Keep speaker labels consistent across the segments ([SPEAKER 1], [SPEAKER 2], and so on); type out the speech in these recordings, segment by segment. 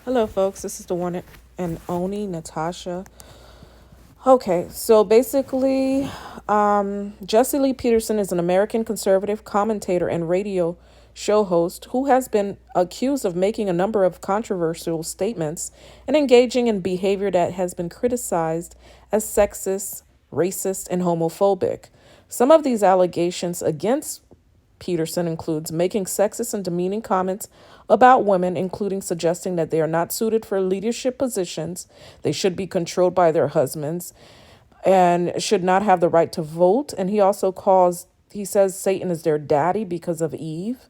[SPEAKER 1] Hello, folks. This is the one and only Natasha. Okay, so basically, Jesse Lee Peterson is an American conservative commentator and radio show host who has been accused of making a number of controversial statements and engaging in behavior that has been criticized as sexist, racist, and homophobic. Some of these allegations against Peterson includes making sexist and demeaning comments about women, including suggesting that they are not suited for leadership positions, they should be controlled by their husbands, and should not have the right to vote. And he says Satan is their daddy because of Eve.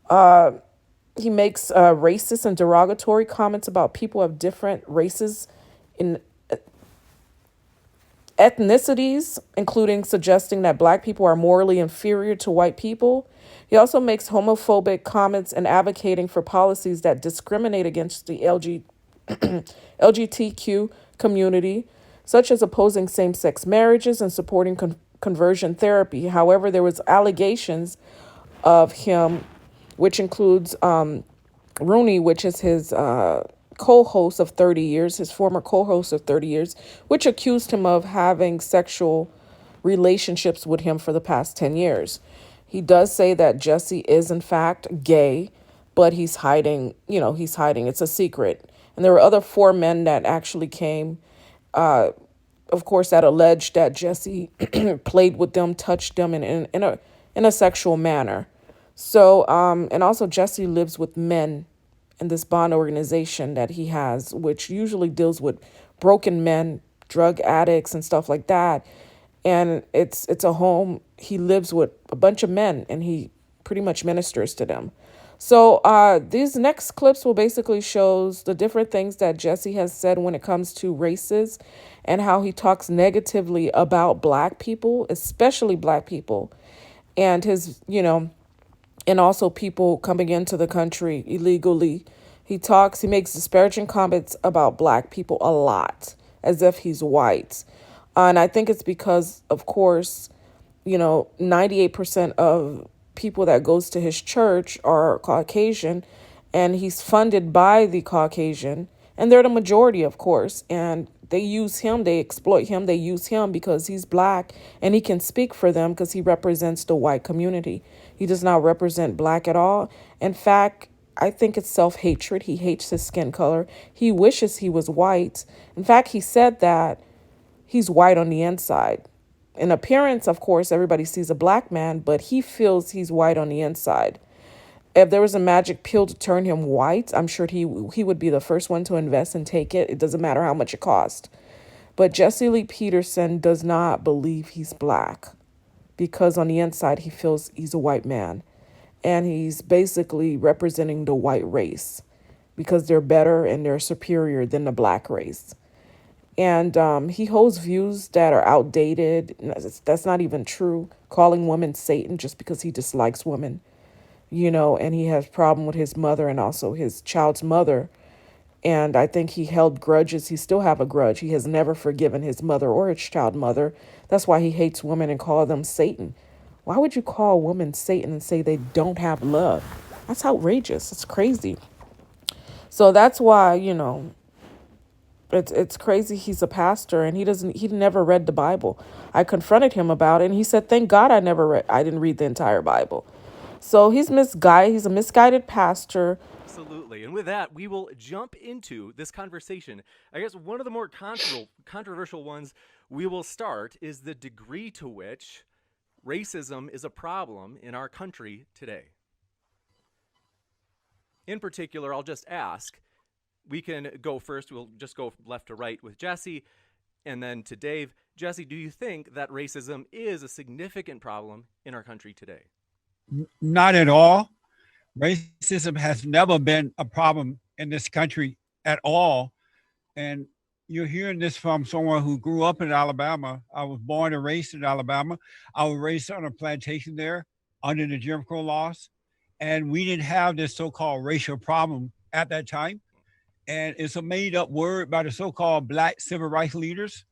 [SPEAKER 1] He makes racist and derogatory comments about people of different races in ethnicities, including suggesting that black people are morally inferior to white people. He also makes homophobic comments and advocating for policies that discriminate against the LGBTQ community, such as opposing same-sex marriages and supporting conversion therapy. However, there was allegations of him, which includes Rooney, which is his co-host of 30 years, his former co-host of 30 years, which accused him of having sexual relationships with him for the past 10 years. He does say that Jesse is in fact gay, but he's hiding, he's hiding. It's a secret. And there were other four men that actually came, of course, that alleged that Jesse played with them, touched them in a sexual manner. So, and also Jesse lives with men in this bond organization that he has, which usually deals with broken men, drug addicts, and stuff like that. And it's a home. He lives with a bunch of men, and he pretty much ministers to them. So these next clips will basically shows the different things that Jesse has said when it comes to races, and how he talks negatively about black people, especially black people, and and also people coming into the country illegally. He makes disparaging comments about black people a lot, as if he's white. And I think it's because, of course, 98% of people that goes to his church are Caucasian, and he's funded by the Caucasian, and they're the majority, of course, and they use him, they exploit him, they use him because he's black and he can speak for them because he represents the white community. He does not represent black at all. In fact, I think it's self-hatred. He hates his skin color. He wishes he was white. In fact, he said that he's white on the inside. In appearance, of course, everybody sees a black man, but he feels he's white on the inside. If there was a magic pill to turn him white, I'm sure he would be the first one to invest and take it. It doesn't matter how much it costs. But Jesse Lee Peterson does not believe he's black because on the inside he feels he's a white man. And he's basically representing the white race because they're better and they're superior than the black race. And he holds views that are outdated. That's not even true. Calling women Satan just because he dislikes women, and he has problem with his mother and also his child's mother. And I think he held grudges. He still have a grudge. He has never forgiven his mother or his child mother. That's why he hates women and call them Satan. Why would you call a woman Satan and say they don't have love? That's outrageous. It's crazy. So that's why, it's crazy. He's a pastor and he never read the Bible. I confronted him about it and he said, "Thank God I didn't read the entire Bible." So he's misguided. He's a misguided pastor.
[SPEAKER 2] Absolutely. And with that, we will jump into this conversation. I guess one of the more controversial ones we will start is the degree to which racism is a problem in our country today. In particular, I'll just ask, we can go first, we'll just go left to right with Jesse, and then to Dave. Jesse, do you think that racism is a significant problem in our country today?
[SPEAKER 3] Not at all. Racism has never been a problem in this country at all. And you're hearing this from someone who grew up in Alabama. I was born and raised in Alabama. I was raised on a plantation there under the Jim Crow laws. And we didn't have this so-called racial problem at that time. And it's a made-up word by the so-called black civil rights leaders,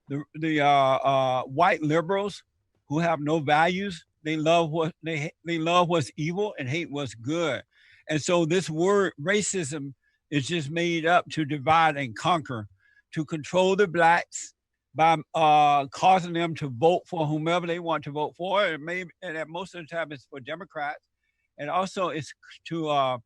[SPEAKER 3] the white liberals who have no values. They love what's evil and hate what's good. And so this word racism It's just made up to divide and conquer, to control the blacks by causing them to vote for whomever they want to vote for, and maybe, and at most of the time it's for Democrats, and also it's to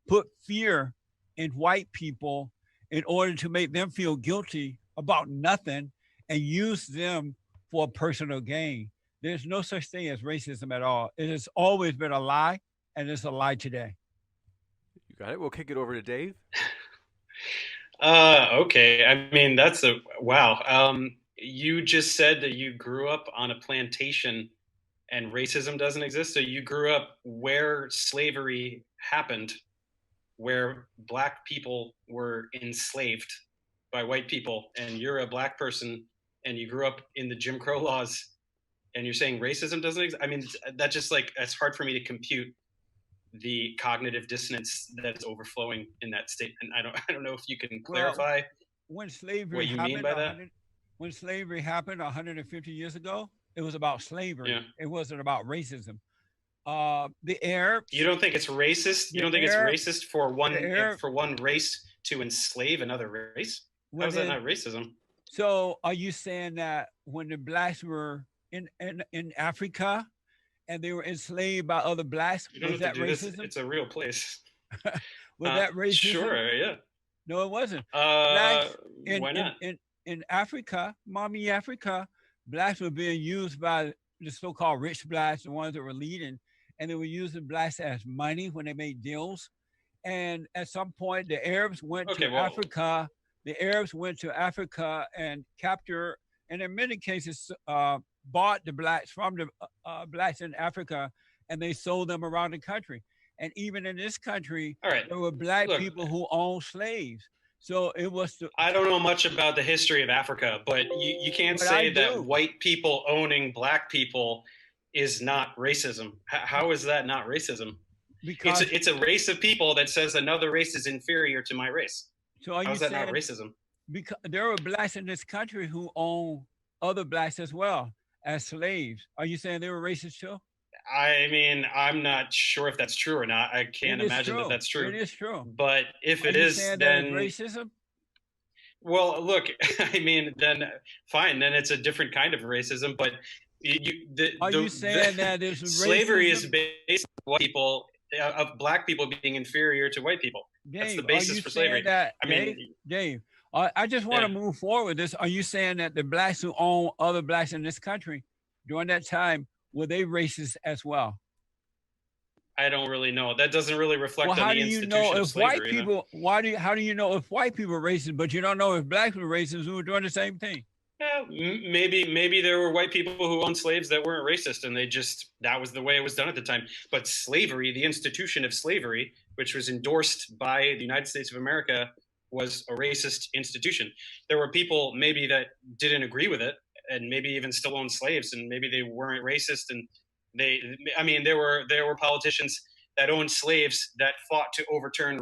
[SPEAKER 3] put fear in white people in order to make them feel guilty about nothing and use them for personal gain. There's no such thing as racism at all. It has always been a lie, and it's a lie today.
[SPEAKER 2] You got it. We'll kick it over to Dave.
[SPEAKER 4] Okay. I mean, that's a wow. You just said that you grew up on a plantation and racism doesn't exist. So you grew up where slavery happened, where black people were enslaved by white people, and you're a black person and you grew up in the Jim Crow laws, and you're saying racism doesn't exist. I mean, that just like, it's hard for me to compute the cognitive dissonance that is overflowing in that statement. I don't know if you can clarify
[SPEAKER 3] when slavery
[SPEAKER 4] what you
[SPEAKER 3] happened,
[SPEAKER 4] mean by that.
[SPEAKER 3] When slavery happened 150 years ago, it was about slavery.
[SPEAKER 4] Yeah.
[SPEAKER 3] It wasn't about racism. The Arabs.
[SPEAKER 4] You don't think it's racist? You don't think it's racist for one race to enslave another race? How is that not racism?
[SPEAKER 3] So are you saying that when the blacks were in Africa and they were enslaved by other blacks, was that racism?
[SPEAKER 4] It's a real place.
[SPEAKER 3] Was that racism?
[SPEAKER 4] Sure, yeah.
[SPEAKER 3] No, it wasn't.
[SPEAKER 4] Why not?
[SPEAKER 3] In Africa, mommy Africa, blacks were being used by the so-called rich blacks, the ones that were leading, and they were using blacks as money when they made deals. And at some point, the Arabs went to Africa. The Arabs went to Africa and captured, and in many cases, bought the blacks from the blacks in Africa, and they sold them around the country. And even in this country, there were black people who owned slaves. So it was.
[SPEAKER 4] I don't know much about the history of Africa, but you can't say that white people owning black people is not racism. How is that not racism? Because it's a race of people that says another race is inferior to my race.
[SPEAKER 3] So are
[SPEAKER 4] How's that not racism?
[SPEAKER 3] Because there are blacks in this country who own other blacks as well as slaves. Are you saying they were racist too?
[SPEAKER 4] I mean, I'm not sure if that's true or not. I can't imagine that that's true.
[SPEAKER 3] It is true.
[SPEAKER 4] But if it is, then
[SPEAKER 3] racism.
[SPEAKER 4] Well, look, I mean, then fine. Then it's a different kind of racism. But
[SPEAKER 3] are you saying that is
[SPEAKER 4] slavery is based on white people, of black people being inferior to white people?
[SPEAKER 3] Dave,
[SPEAKER 4] that's the basis for slavery.
[SPEAKER 3] Dave, I just want to move forward with this. Are you saying that the blacks who own other blacks in this country during that time, were they racist as well?
[SPEAKER 4] I don't really know. That doesn't really reflect on the institution of slavery.
[SPEAKER 3] How do you know if white people were racist, but you don't know if blacks were racist who were doing the same thing?
[SPEAKER 4] Yeah, maybe there were white people who owned slaves that weren't racist, and that was the way it was done at the time. But slavery, the institution of slavery, which was endorsed by the United States of America, was a racist institution. There were people maybe that didn't agree with it, and maybe even still owned slaves, and maybe they weren't racist. And there were politicians that owned slaves that fought to overturn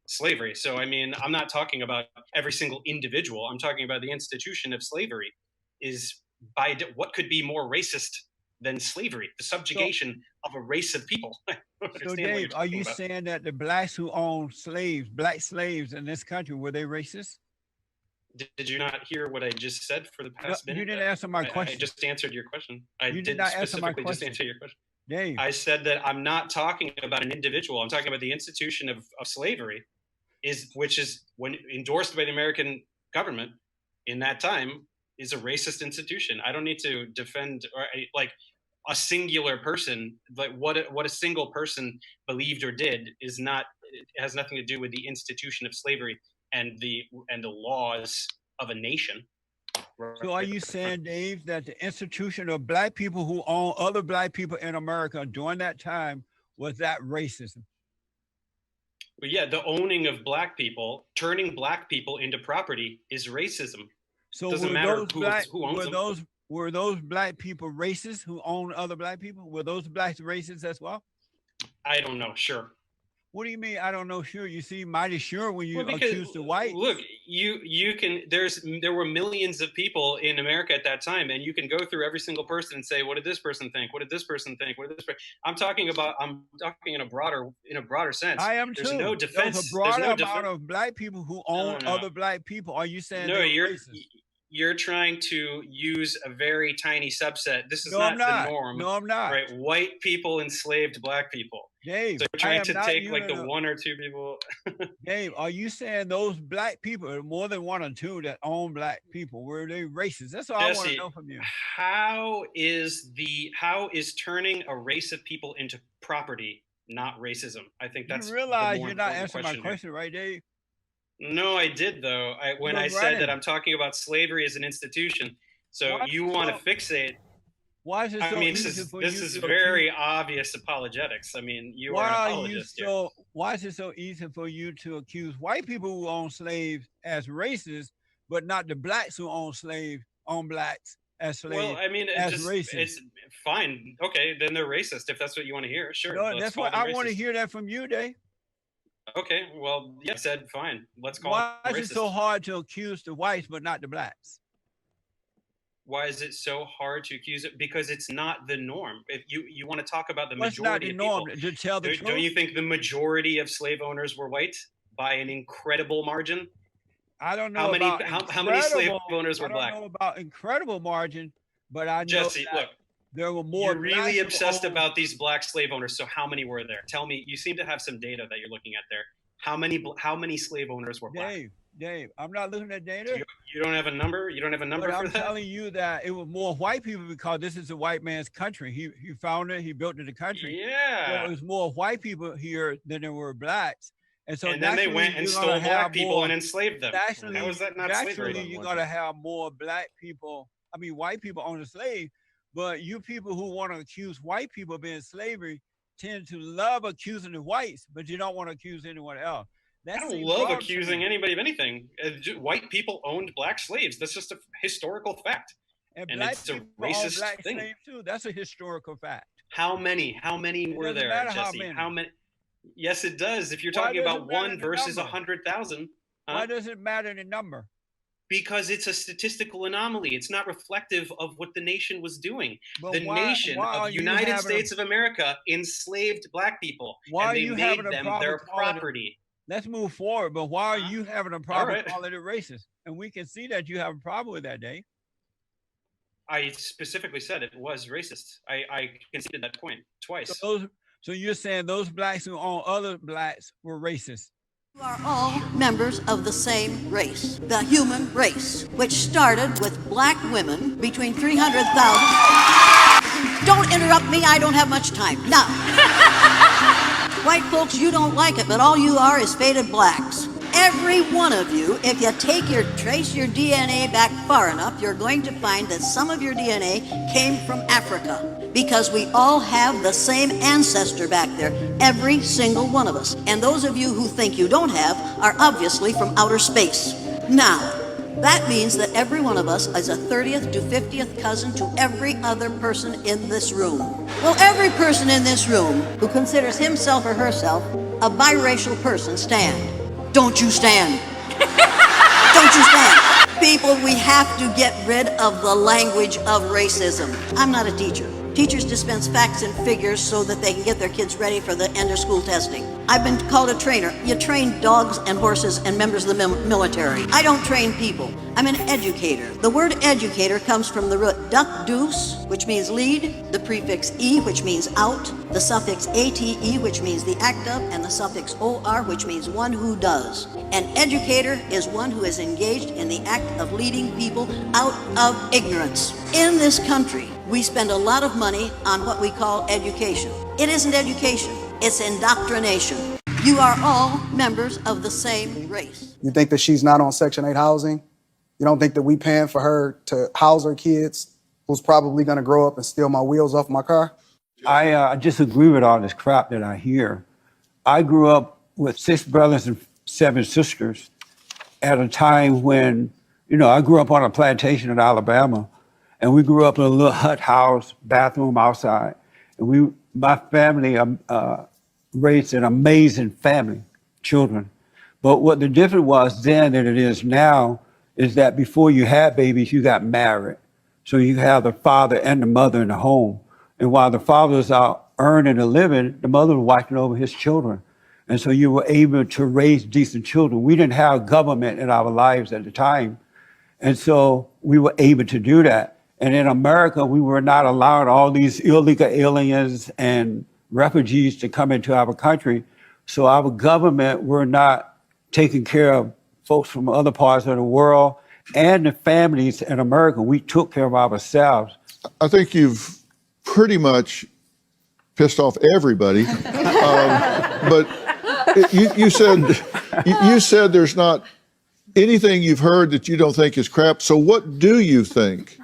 [SPEAKER 4] slavery. So, I mean, I'm not talking about every single individual. I'm talking about the institution of slavery is what could be more racist than slavery, the subjugation of a race of people.
[SPEAKER 3] So, Dave, are you saying that the blacks who owned black slaves in this country, were they racist?
[SPEAKER 4] Did you not hear what I just said for the past minute?
[SPEAKER 3] You didn't answer my question.
[SPEAKER 4] I just answered your question.
[SPEAKER 3] You did not answer my question.
[SPEAKER 4] Just answer your question.
[SPEAKER 3] Dave.
[SPEAKER 4] I said that I'm not talking about an individual. I'm talking about the institution of slavery, which is when endorsed by the American government in that time, is a racist institution. I don't need to defend like a singular person, but what a single person believed or did it has nothing to do with the institution of slavery and the laws of a nation.
[SPEAKER 3] So are you saying, Dave, that the institution of black people who own other black people in America during that time, was that racism?
[SPEAKER 4] Well, yeah, the owning of black people, turning black people into property is racism.
[SPEAKER 3] So doesn't matter who owns them. Were those black people racist who own other black people? Were those blacks racist as well?
[SPEAKER 4] I don't know. Sure.
[SPEAKER 3] What do you mean? I don't know. Sure, you seem mighty sure when you
[SPEAKER 4] Well, because
[SPEAKER 3] accuse the whites.
[SPEAKER 4] look, you can. There were millions of people in America at that time, and you can go through every single person and say, "What did this person think? What did this person think? What did this?" I'm talking in a broader sense.
[SPEAKER 3] I am
[SPEAKER 4] There's
[SPEAKER 3] too.
[SPEAKER 4] no
[SPEAKER 3] There's a
[SPEAKER 4] defense. There's
[SPEAKER 3] broader
[SPEAKER 4] no
[SPEAKER 3] amount
[SPEAKER 4] defense.
[SPEAKER 3] of black people who
[SPEAKER 4] No,
[SPEAKER 3] own
[SPEAKER 4] no,
[SPEAKER 3] other black people. Are you saying
[SPEAKER 4] no.
[SPEAKER 3] they're racist?
[SPEAKER 4] You're trying to use a very tiny subset. This is
[SPEAKER 3] No, I'm
[SPEAKER 4] not the
[SPEAKER 3] not.
[SPEAKER 4] norm,
[SPEAKER 3] No, I'm not.
[SPEAKER 4] right? White people enslaved black people.
[SPEAKER 3] Dave,
[SPEAKER 4] So you're
[SPEAKER 3] I
[SPEAKER 4] trying
[SPEAKER 3] am
[SPEAKER 4] to
[SPEAKER 3] not
[SPEAKER 4] take like
[SPEAKER 3] using
[SPEAKER 4] the
[SPEAKER 3] a,
[SPEAKER 4] one or two people.
[SPEAKER 3] Dave, are you saying those black people, more than one or two that own black people, were they racist? That's all I want to know
[SPEAKER 4] Jesse,
[SPEAKER 3] from you.
[SPEAKER 4] how is turning a race of people into property not racism? I think
[SPEAKER 3] You
[SPEAKER 4] that's the
[SPEAKER 3] realize
[SPEAKER 4] more
[SPEAKER 3] you're not
[SPEAKER 4] important
[SPEAKER 3] answering my
[SPEAKER 4] question here.
[SPEAKER 3] question, right, Dave?
[SPEAKER 4] No, I did though. When
[SPEAKER 3] You're
[SPEAKER 4] I said that
[SPEAKER 3] running.
[SPEAKER 4] I'm talking about slavery as an institution. So
[SPEAKER 3] Why is
[SPEAKER 4] you
[SPEAKER 3] it
[SPEAKER 4] want to
[SPEAKER 3] so?
[SPEAKER 4] fixate.
[SPEAKER 3] Why is it
[SPEAKER 4] I
[SPEAKER 3] so
[SPEAKER 4] mean,
[SPEAKER 3] easy for
[SPEAKER 4] this
[SPEAKER 3] you
[SPEAKER 4] is
[SPEAKER 3] to accuse?
[SPEAKER 4] very obvious apologetics. I mean, you are
[SPEAKER 3] Why
[SPEAKER 4] an
[SPEAKER 3] are you
[SPEAKER 4] apologist here.
[SPEAKER 3] so? Why is it so easy for you to accuse white people who own slaves as racist, but not the blacks who own blacks as
[SPEAKER 4] Well,
[SPEAKER 3] slaves
[SPEAKER 4] I mean,
[SPEAKER 3] as racist?
[SPEAKER 4] it's fine. Okay, then they're racist if that's what you want to hear. Sure,
[SPEAKER 3] No,
[SPEAKER 4] let's
[SPEAKER 3] that's
[SPEAKER 4] call
[SPEAKER 3] what
[SPEAKER 4] them
[SPEAKER 3] I want to
[SPEAKER 4] racist.
[SPEAKER 3] hear that from you, Dave.
[SPEAKER 4] Okay, well, yeah, I said fine. Let's call
[SPEAKER 3] Why
[SPEAKER 4] them
[SPEAKER 3] is it so
[SPEAKER 4] racist.
[SPEAKER 3] hard to accuse the whites but not the blacks?
[SPEAKER 4] Why is it so hard to accuse it? Because it's not the norm. If you want to talk about the
[SPEAKER 3] What's not
[SPEAKER 4] majority
[SPEAKER 3] the
[SPEAKER 4] of
[SPEAKER 3] norm?
[SPEAKER 4] people,
[SPEAKER 3] To tell the
[SPEAKER 4] don't
[SPEAKER 3] truth?
[SPEAKER 4] you think the majority of slave owners were white by an incredible margin?
[SPEAKER 3] I don't
[SPEAKER 4] How
[SPEAKER 3] know
[SPEAKER 4] many
[SPEAKER 3] about
[SPEAKER 4] how many slave
[SPEAKER 3] incredible.
[SPEAKER 4] owners
[SPEAKER 3] I
[SPEAKER 4] were
[SPEAKER 3] don't
[SPEAKER 4] black?
[SPEAKER 3] know about incredible margin, but I know
[SPEAKER 4] Jesse,
[SPEAKER 3] that
[SPEAKER 4] look,
[SPEAKER 3] there were more
[SPEAKER 4] you're really
[SPEAKER 3] blacks who
[SPEAKER 4] obsessed
[SPEAKER 3] owned.
[SPEAKER 4] about these black slave owners. So how many were there? Tell me. You seem to have some data that you're looking at there. How many slave owners were black?
[SPEAKER 3] Dave, I'm not looking at
[SPEAKER 4] Do
[SPEAKER 3] data,
[SPEAKER 4] you don't have a number? You don't have a
[SPEAKER 3] but
[SPEAKER 4] number for
[SPEAKER 3] I'm
[SPEAKER 4] that?
[SPEAKER 3] telling you that it was more white people because this is a white man's country. He founded it, he built it, the country. So
[SPEAKER 4] Yeah.
[SPEAKER 3] it was more white people here than there were blacks. And so
[SPEAKER 4] And then they
[SPEAKER 3] naturally
[SPEAKER 4] went and
[SPEAKER 3] you're gonna
[SPEAKER 4] stole black
[SPEAKER 3] have
[SPEAKER 4] people
[SPEAKER 3] more.
[SPEAKER 4] and enslaved them. How is
[SPEAKER 3] Naturally,
[SPEAKER 4] that not slavery?
[SPEAKER 3] naturally you're gonna have more black people. I mean, white people on the slave, but you people who want to accuse white people of being slavery tend to love accusing the whites, but you don't want to accuse anyone else.
[SPEAKER 4] I
[SPEAKER 3] That's
[SPEAKER 4] don't
[SPEAKER 3] the
[SPEAKER 4] love
[SPEAKER 3] problem to
[SPEAKER 4] accusing
[SPEAKER 3] me.
[SPEAKER 4] anybody of anything. White people owned black slaves. That's just a historical fact,
[SPEAKER 3] And
[SPEAKER 4] and
[SPEAKER 3] black
[SPEAKER 4] it's a
[SPEAKER 3] people own
[SPEAKER 4] racist
[SPEAKER 3] black
[SPEAKER 4] thing.
[SPEAKER 3] slaves too. That's a historical fact.
[SPEAKER 4] How many? How many
[SPEAKER 3] It
[SPEAKER 4] were
[SPEAKER 3] doesn't
[SPEAKER 4] there,
[SPEAKER 3] matter how
[SPEAKER 4] Jesse?
[SPEAKER 3] many.
[SPEAKER 4] How many? Yes, it does. If you're
[SPEAKER 3] Why
[SPEAKER 4] talking
[SPEAKER 3] does
[SPEAKER 4] about
[SPEAKER 3] it matter
[SPEAKER 4] one
[SPEAKER 3] the
[SPEAKER 4] versus
[SPEAKER 3] number?
[SPEAKER 4] 100,000,
[SPEAKER 3] Why does it matter the number?
[SPEAKER 4] because it's a statistical anomaly. It's not reflective of what the nation was doing.
[SPEAKER 3] But
[SPEAKER 4] The nation
[SPEAKER 3] why
[SPEAKER 4] of
[SPEAKER 3] are you
[SPEAKER 4] United
[SPEAKER 3] having a
[SPEAKER 4] States of America enslaved black people,
[SPEAKER 3] why
[SPEAKER 4] and
[SPEAKER 3] are
[SPEAKER 4] they
[SPEAKER 3] you having
[SPEAKER 4] made
[SPEAKER 3] a
[SPEAKER 4] them
[SPEAKER 3] problem
[SPEAKER 4] their
[SPEAKER 3] calling it?
[SPEAKER 4] property.
[SPEAKER 3] Let's move forward. But why are
[SPEAKER 4] Huh?
[SPEAKER 3] you having a
[SPEAKER 4] All
[SPEAKER 3] problem
[SPEAKER 4] right.
[SPEAKER 3] calling it racist? And we can see that you have a problem with that, Dave.
[SPEAKER 4] I specifically said it was racist. I conceded that point
[SPEAKER 3] So
[SPEAKER 4] twice.
[SPEAKER 3] so you're saying those blacks who own other blacks were racist.
[SPEAKER 5] You are all members of the same race, the human race, which started with black women between 300,000. Don't interrupt me, I don't have much time. Now, white folks, you don't like it, but all you are is faded blacks. Every one of you, if you trace your DNA back far enough, you're going to find that some of your DNA came from Africa. Because we all have the same ancestor back there, every single one of us. And those of you who think you don't have are obviously from outer space. Now, that means that every one of us is a 30th to 50th cousin to every other person in this room. Will every person in this room who considers himself or herself a biracial person stand? Don't you stand. Don't you stand. People, we have to get rid of the language of racism. I'm not a teacher. Teachers dispense facts and figures so that they can get their kids ready for the end of school testing. I've been called a trainer. You train dogs and horses and members of the military. I don't train people. I'm an educator. The word educator comes from the root duck deuce, which means lead, the prefix e, which means out, the suffix ate, which means the act of, and the suffix or, which means one who does. An educator is one who is engaged in the act of leading people out of ignorance. In this country, we spend a lot of money on what we call education. It isn't education, it's indoctrination. You are all members of the same race.
[SPEAKER 6] You think that she's not on Section 8 housing? You don't think that we paying for her to house her kids who's probably gonna grow up and steal my wheels off my car?
[SPEAKER 3] I disagree with all this crap that I hear. I grew up with 6 brothers and 7 sisters at a time when, I grew up on a plantation in Alabama, and we grew up in a little hut house, bathroom outside. And my family raised an amazing family, children. But what the difference was then than it is now is that before you had babies, you got married. So you have the father and the mother in the home. And while the father was out earning a living, the mother was watching over his children. And so you were able to raise decent children. We didn't have government in our lives at the time. And so we were able to do that. And in America, we were not allowed all these illegal aliens and refugees to come into our country. So our government were not taking care of folks from other parts of the world and the families in America. We took care of ourselves.
[SPEAKER 7] I think you've pretty much pissed off everybody. But you said there's not anything you've heard that you don't think is crap. So what do you think?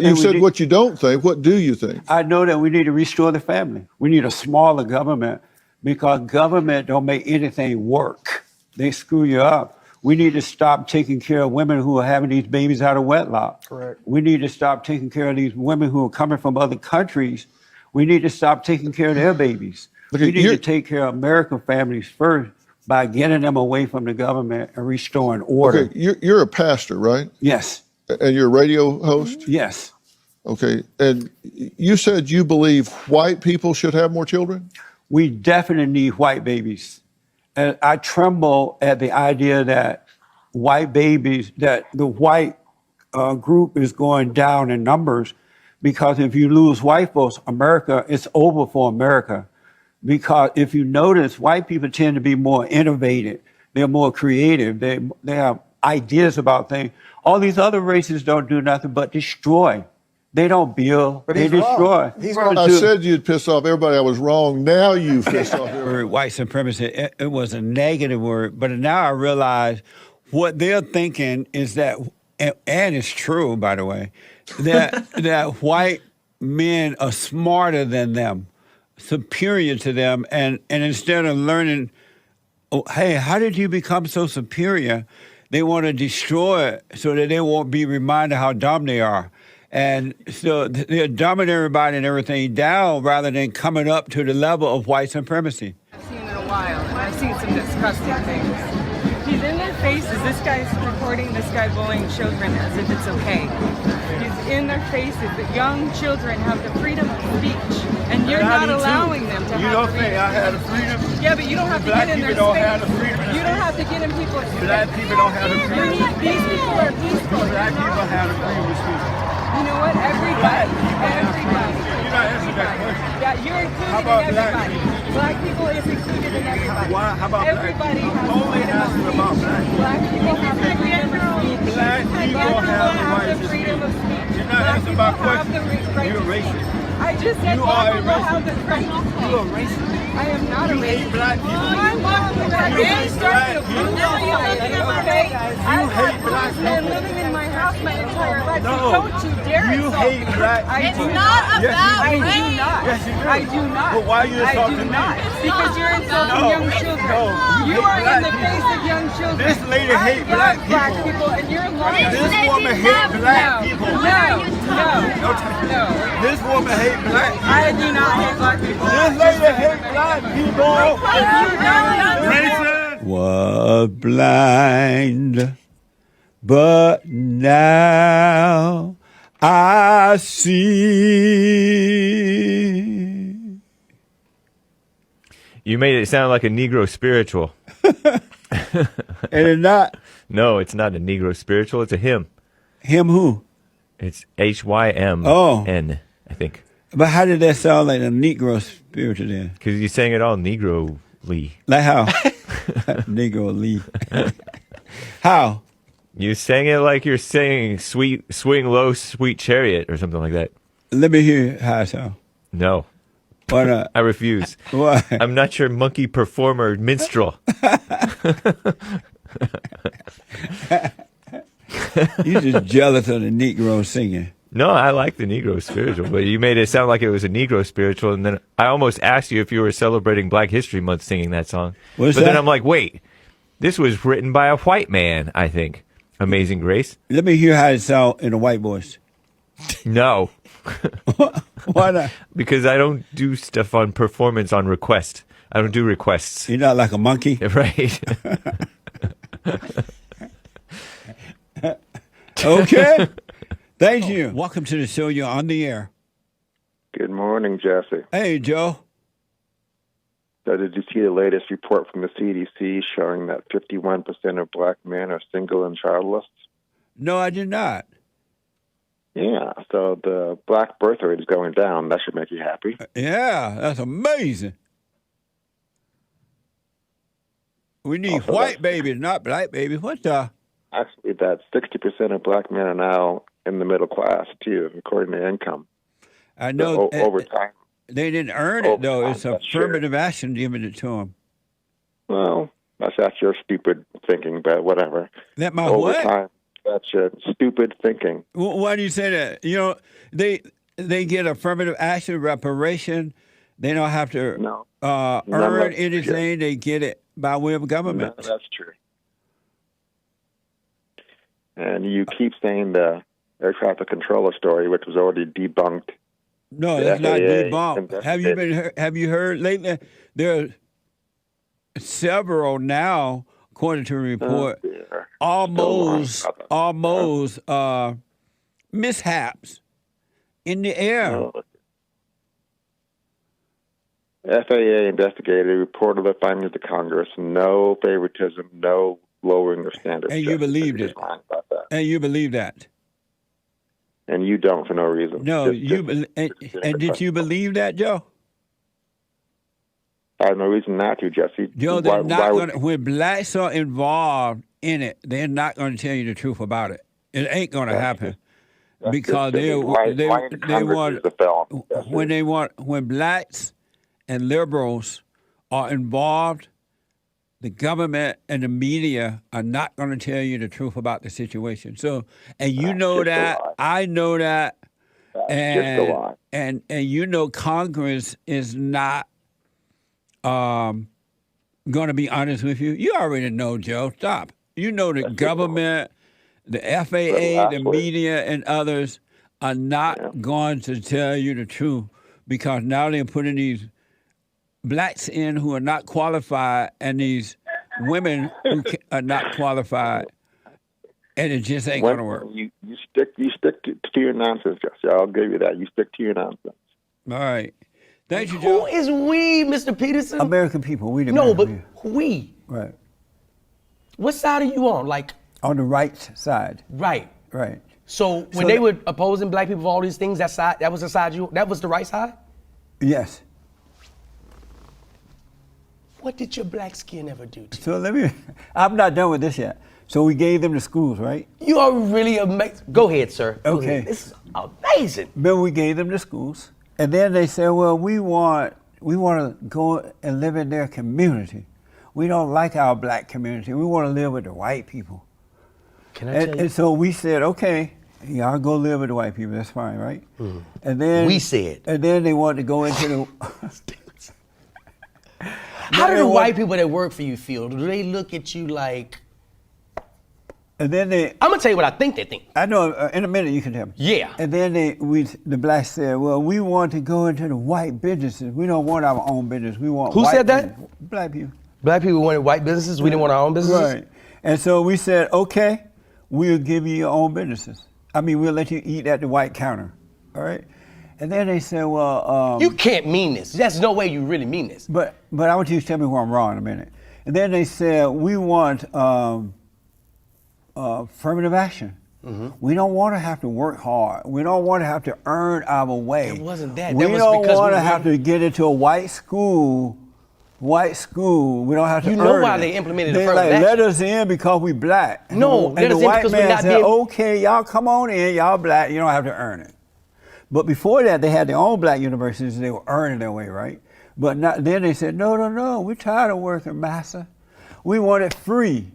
[SPEAKER 7] You said what you don't think. What do you think?
[SPEAKER 3] I know that we need to restore the family. We need a smaller government because government don't make anything work. They screw you up. We need to stop taking care of women who are having these babies out of wedlock.
[SPEAKER 6] Correct.
[SPEAKER 3] We need to stop taking care of these women who are coming from other countries. We need to stop taking care of their babies. We need to take care of American families first by getting them away from the government and restoring order.
[SPEAKER 7] Okay, you're a pastor, right?
[SPEAKER 3] Yes.
[SPEAKER 7] And you're a radio host?
[SPEAKER 3] Yes.
[SPEAKER 7] Okay, and you said you believe white people should have more children?
[SPEAKER 3] We definitely need white babies. And I tremble at the idea that white babies, that the white group is going down in numbers, because if you lose white folks, America, it's over for America. Because if you notice, white people tend to be more innovative. They're more creative. They have ideas about things. All these other races don't do nothing but destroy. They don't build, they destroy.
[SPEAKER 7] I said you'd piss off everybody. I was wrong. Now you've pissed off everybody.
[SPEAKER 3] White supremacy, it was a negative word, but now I realize what they're thinking is that, and it's true, by the way, that white men are smarter than them, superior to them, and instead of learning, oh, hey, how did you become so superior? They want to destroy it so that they won't be reminded how dumb they are. And so they're dumbing everybody and everything down rather than coming up to the level of white supremacy.
[SPEAKER 8] I've seen in a while, and I've seen some disgusting things. He's in their faces. This guy's recording this guy bullying children as if it's okay. He's in their faces that young children have the freedom of speech, and you're not allowing them to have the freedom.
[SPEAKER 3] You don't think I had the freedom?
[SPEAKER 8] Yeah, but you don't have to get in their space. Don't have the freedom. You don't have to get in people's space.
[SPEAKER 3] Black people don't have the freedom.
[SPEAKER 8] These people are peaceful.
[SPEAKER 3] Black people have the freedom to speak.
[SPEAKER 8] You know what? Everybody.
[SPEAKER 3] You're not answering that question.
[SPEAKER 8] Yeah, you're included in everybody. Black people is included in everybody.
[SPEAKER 3] Why? How about
[SPEAKER 8] everybody
[SPEAKER 3] black
[SPEAKER 8] has
[SPEAKER 3] people? Only asking about black people.
[SPEAKER 8] Black people have the freedom of speech.
[SPEAKER 3] Black people have
[SPEAKER 8] the freedom of speech.
[SPEAKER 3] You're not asking about questions. You're a racist.
[SPEAKER 8] I just said black people have the right to speak.
[SPEAKER 3] You're a racist.
[SPEAKER 8] I am not a racist.
[SPEAKER 3] You hate black people.
[SPEAKER 8] I'm not a racist.
[SPEAKER 3] You hate black people.
[SPEAKER 8] Okay? I've had black men living in my house my entire life.
[SPEAKER 3] No.
[SPEAKER 8] So don't you dare
[SPEAKER 3] You
[SPEAKER 8] insult
[SPEAKER 3] hate
[SPEAKER 8] me.
[SPEAKER 3] black people.
[SPEAKER 8] It's not about
[SPEAKER 3] Yes, you do.
[SPEAKER 8] I do not.
[SPEAKER 3] Yes, you do.
[SPEAKER 8] I do not.
[SPEAKER 3] But why are you insulting
[SPEAKER 8] I do
[SPEAKER 3] me?
[SPEAKER 8] not. Because you're insulting
[SPEAKER 3] No.
[SPEAKER 8] young children.
[SPEAKER 3] No.
[SPEAKER 8] You
[SPEAKER 3] hate
[SPEAKER 8] are
[SPEAKER 3] black
[SPEAKER 8] in the
[SPEAKER 3] people.
[SPEAKER 8] face of young children.
[SPEAKER 3] This lady
[SPEAKER 8] I
[SPEAKER 3] hate
[SPEAKER 8] love
[SPEAKER 3] black people.
[SPEAKER 8] and you're lying.
[SPEAKER 3] This woman hate black people.
[SPEAKER 8] No.
[SPEAKER 3] This woman hate black people.
[SPEAKER 8] I do not hate black people.
[SPEAKER 3] This lady hate black people.
[SPEAKER 8] Racist.
[SPEAKER 3] Was blind, but now I see.
[SPEAKER 9] You made it sound like a Negro spiritual.
[SPEAKER 3] And it's not.
[SPEAKER 9] No, it's not a Negro spiritual. It's a hymn.
[SPEAKER 3] Him who?
[SPEAKER 9] It's HYMN,
[SPEAKER 3] Oh.
[SPEAKER 9] I think.
[SPEAKER 3] But how did that sound like a Negro spiritual then?
[SPEAKER 9] Because you sang it all Negro-ly.
[SPEAKER 3] Like how? Negro Lee. How?
[SPEAKER 9] You sang it like you're singing Swing Low, Sweet Chariot or something like that.
[SPEAKER 3] Let me hear how it sound.
[SPEAKER 9] No.
[SPEAKER 3] Why not?
[SPEAKER 9] I refuse.
[SPEAKER 3] Why?
[SPEAKER 9] I'm not your monkey performer minstrel.
[SPEAKER 3] You just jealous of the Negro singing.
[SPEAKER 9] No, I like the Negro spiritual, but you made it sound like it was a Negro spiritual, and then I almost asked you if you were celebrating Black History Month singing that song.
[SPEAKER 3] What's
[SPEAKER 9] but
[SPEAKER 3] that?
[SPEAKER 9] then I'm like, wait, this was written by a white man, I think. Amazing Grace?
[SPEAKER 3] Let me hear how it sound in a white voice.
[SPEAKER 9] No.
[SPEAKER 3] Why not?
[SPEAKER 9] Because I don't do stuff on performance on request. I don't do requests.
[SPEAKER 3] You're not like a monkey?
[SPEAKER 9] Right.
[SPEAKER 3] Okay. Thank you. Welcome to the show. You're on the air.
[SPEAKER 10] Good morning, Jesse.
[SPEAKER 3] Hey, Joe.
[SPEAKER 10] So did you see the latest report from the CDC showing that 51% of black men are single and childless?
[SPEAKER 3] No, I did not.
[SPEAKER 10] Yeah, so the black birth rate is going down. That should make you happy.
[SPEAKER 3] Yeah, that's amazing. We need
[SPEAKER 10] Also,
[SPEAKER 3] white babies, not black babies. What the?
[SPEAKER 10] Actually, that 60% of black men are now in the middle class, too, according to income.
[SPEAKER 3] I know.
[SPEAKER 10] So, over time.
[SPEAKER 3] They didn't earn it, though. It's
[SPEAKER 10] that's
[SPEAKER 3] affirmative action giving it to them.
[SPEAKER 10] Well, that's your stupid thinking, but whatever.
[SPEAKER 3] That my
[SPEAKER 10] over
[SPEAKER 3] what?
[SPEAKER 10] time, that's your stupid thinking.
[SPEAKER 3] Why do you say that? You know, they get affirmative action, reparation. They don't have to earn anything. They get it by way of government.
[SPEAKER 10] No, that's true. And you keep saying the air traffic controller story, which was already debunked.
[SPEAKER 3] No, that's not debunked. Have you heard lately? There are several now, according to a report, almost mishaps in the air.
[SPEAKER 10] FAA investigated, reported the findings to Congress. No favoritism, no lowering of standards.
[SPEAKER 3] And you believed it. And you believe that.
[SPEAKER 10] And you don't for no reason.
[SPEAKER 3] No, and did you believe that, Joe?
[SPEAKER 10] I have no reason not to, Jesse.
[SPEAKER 3] Joe, they're not going to. When blacks are involved in it, they're not going to tell you the truth about it. It ain't going to happen because when blacks and liberals are involved, the government and the media are not going to tell you the truth about the situation. So, and you know that, I know that, and you know Congress is not going to be honest with you. You already know, Joe. Stop. You know the government, the FAA, the media, and others are not going to tell you the truth because now they're putting these blacks in who are not qualified and these women who are not qualified, and it just ain't going to work.
[SPEAKER 10] You stick to your nonsense, Jesse. I'll give you that. You stick to your nonsense.
[SPEAKER 3] All right. Thank you, Joe.
[SPEAKER 11] Who is we, Mr. Peterson?
[SPEAKER 3] American people. We the
[SPEAKER 11] No,
[SPEAKER 3] American
[SPEAKER 11] but we.
[SPEAKER 3] Right.
[SPEAKER 11] What side are you on? Like
[SPEAKER 3] on the right side.
[SPEAKER 11] Right.
[SPEAKER 3] Right.
[SPEAKER 11] So when they were opposing black people for all these things, that was the side that was the right side?
[SPEAKER 3] Yes.
[SPEAKER 11] What did your black skin ever do to you?
[SPEAKER 3] So I'm not done with this yet. So we gave them the schools, right?
[SPEAKER 11] You are really amazing. Go ahead, sir.
[SPEAKER 3] Okay.
[SPEAKER 11] This is amazing.
[SPEAKER 3] Then we gave them the schools. And then they said, well, we want to go and live in their community. We don't like our black community. We want to live with the white people.
[SPEAKER 11] Can I tell you?
[SPEAKER 3] And so we said, okay, y'all go live with the white people. That's fine, right?
[SPEAKER 11] Mm.
[SPEAKER 3] And then
[SPEAKER 11] we said.
[SPEAKER 3] And then they wanted to go into the.
[SPEAKER 11] How do the white people that work for you feel? Do they look at you like?
[SPEAKER 3] And then
[SPEAKER 11] I'm gonna tell you what I think they think.
[SPEAKER 3] I know. In a minute, you can tell me.
[SPEAKER 11] Yeah.
[SPEAKER 3] And then the blacks said, "Well, we want to go into the white businesses. We don't want our own business. We want."
[SPEAKER 11] Who
[SPEAKER 3] white
[SPEAKER 11] said that?
[SPEAKER 3] business. Black people.
[SPEAKER 11] Black people wanted white businesses. We didn't want our own businesses.
[SPEAKER 3] Right. And so we said, "Okay, we'll give you your own businesses. I mean, we'll let you eat at the white counter." All right. And then they said, "Well,
[SPEAKER 11] you can't mean this. There's no way you really mean this."
[SPEAKER 3] But I want you to tell me where I'm wrong in a minute. And then they said, "We want affirmative action. Mm-hmm. We don't want to have to work hard. We don't want to have to earn our way.
[SPEAKER 11] It wasn't that.
[SPEAKER 3] We don't want to have to get into a white school. White school. We don't have to.
[SPEAKER 11] You
[SPEAKER 3] earn
[SPEAKER 11] know why
[SPEAKER 3] it.
[SPEAKER 11] they implemented
[SPEAKER 3] They
[SPEAKER 11] affirmative action?
[SPEAKER 3] Let us in because we black.
[SPEAKER 11] No,
[SPEAKER 3] and the white man said,
[SPEAKER 11] being...
[SPEAKER 3] "Okay, y'all come on in. Y'all black. You don't have to earn it." But before that, they had their own black universities. They were earning their way, right? But then they said, no, we're tired of working, massa. We want it free.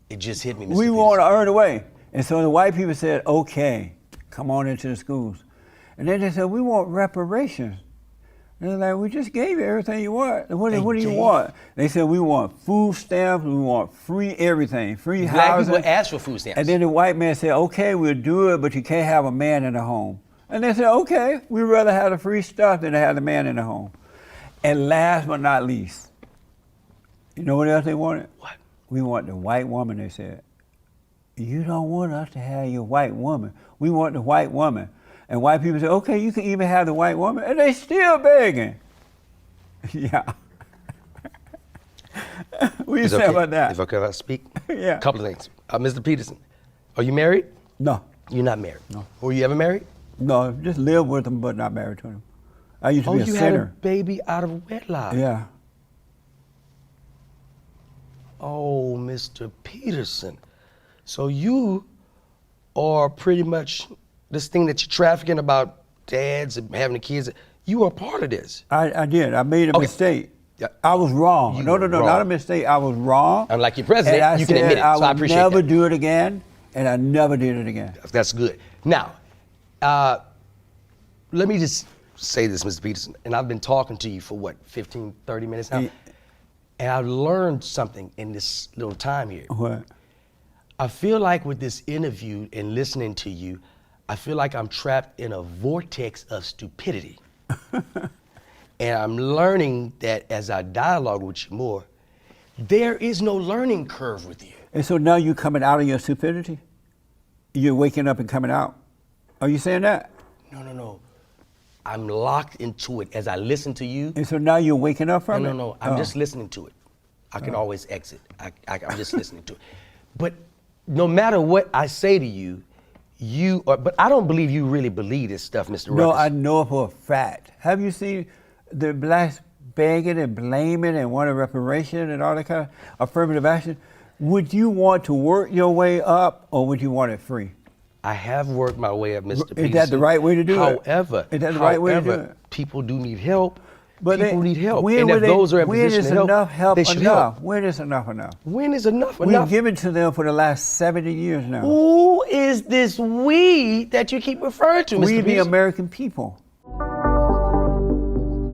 [SPEAKER 11] It just hit me, Mr.
[SPEAKER 3] We want to earn away. And so the white people said, okay, come on into the schools. And then they said, we want reparations. And they're like, we just gave you everything you want. What do you want? They said, we want food stamps, we want free everything, free housing.
[SPEAKER 11] Black people asked for food stamps.
[SPEAKER 3] And then the white man said, okay, we'll do it, but you can't have a man in the home. And they said, okay, we'd rather have the free stuff than to have the man in the home. And last but not least, You know what else they wanted?
[SPEAKER 11] What?
[SPEAKER 3] We want the white woman, they said. You don't want us to have your white woman. We want the white woman. And white people say, okay, you can even have the white woman. And they still begging. Yeah. What do you say about that?
[SPEAKER 11] If I could speak?
[SPEAKER 3] Yeah.
[SPEAKER 11] A couple of things. Mr. Peterson, are you married?
[SPEAKER 3] No.
[SPEAKER 11] You're not married?
[SPEAKER 3] No.
[SPEAKER 11] Were you ever married?
[SPEAKER 3] No, just live with them, but not married to them. I used to be a
[SPEAKER 11] you
[SPEAKER 3] sinner.
[SPEAKER 11] had a baby out of wedlock.
[SPEAKER 3] Yeah.
[SPEAKER 11] Oh, Mr. Peterson. So you are pretty much this thing that you're trafficking about dads and having the kids. You are part of this.
[SPEAKER 3] I did. I made a mistake.
[SPEAKER 11] Yeah.
[SPEAKER 3] I was wrong.
[SPEAKER 11] You
[SPEAKER 3] No,
[SPEAKER 11] were
[SPEAKER 3] not a
[SPEAKER 11] wrong.
[SPEAKER 3] mistake. I was wrong.
[SPEAKER 11] Unlike your president,
[SPEAKER 3] and I
[SPEAKER 11] you
[SPEAKER 3] said
[SPEAKER 11] can admit it.
[SPEAKER 3] I
[SPEAKER 11] So I
[SPEAKER 3] would
[SPEAKER 11] appreciate
[SPEAKER 3] never
[SPEAKER 11] that.
[SPEAKER 3] do it again, and I never did it again.
[SPEAKER 11] That's good. Now, let me just say this, Mr. Peterson, and I've been talking to you for what, 15, 30 minutes now?
[SPEAKER 3] Yeah.
[SPEAKER 11] And I've learned something in this little time here.
[SPEAKER 3] What?
[SPEAKER 11] I feel like with this interview and listening to you, I feel like I'm trapped in a vortex of stupidity. And I'm learning that as I dialogue with you more, there is no learning curve with you.
[SPEAKER 3] And so now you're coming out of your stupidity? You're waking up and coming out? Are you saying that?
[SPEAKER 11] No. I'm locked into it as I listen to you.
[SPEAKER 3] And so now you're waking up from it?
[SPEAKER 11] No. I'm just listening to it. I can always exit. I'm just listening to it. But no matter what I say to you, but I don't believe you really believe this stuff, Mr.
[SPEAKER 3] No,
[SPEAKER 11] Ruckus.
[SPEAKER 3] I know for a fact. Have you seen the blacks begging and blaming and wanting reparation and all that kind of affirmative action? Would you want to work your way up, or would you want it free?
[SPEAKER 11] I have worked my way up, Mr. Peterson.
[SPEAKER 3] Is that the right way to do it?
[SPEAKER 11] However,
[SPEAKER 3] Is that the right way to do it?
[SPEAKER 11] People do need help.
[SPEAKER 3] But
[SPEAKER 11] people need help.
[SPEAKER 3] When
[SPEAKER 11] And if those are in
[SPEAKER 3] when
[SPEAKER 11] position
[SPEAKER 3] is
[SPEAKER 11] to help,
[SPEAKER 3] enough help
[SPEAKER 11] they should
[SPEAKER 3] enough?
[SPEAKER 11] help.
[SPEAKER 3] When is enough enough?
[SPEAKER 11] When is enough
[SPEAKER 3] We've
[SPEAKER 11] enough?
[SPEAKER 3] given to them for the last 70 years now.
[SPEAKER 11] Who is this we that you keep referring to, Mr.
[SPEAKER 3] We, the
[SPEAKER 11] Peterson?
[SPEAKER 3] American people.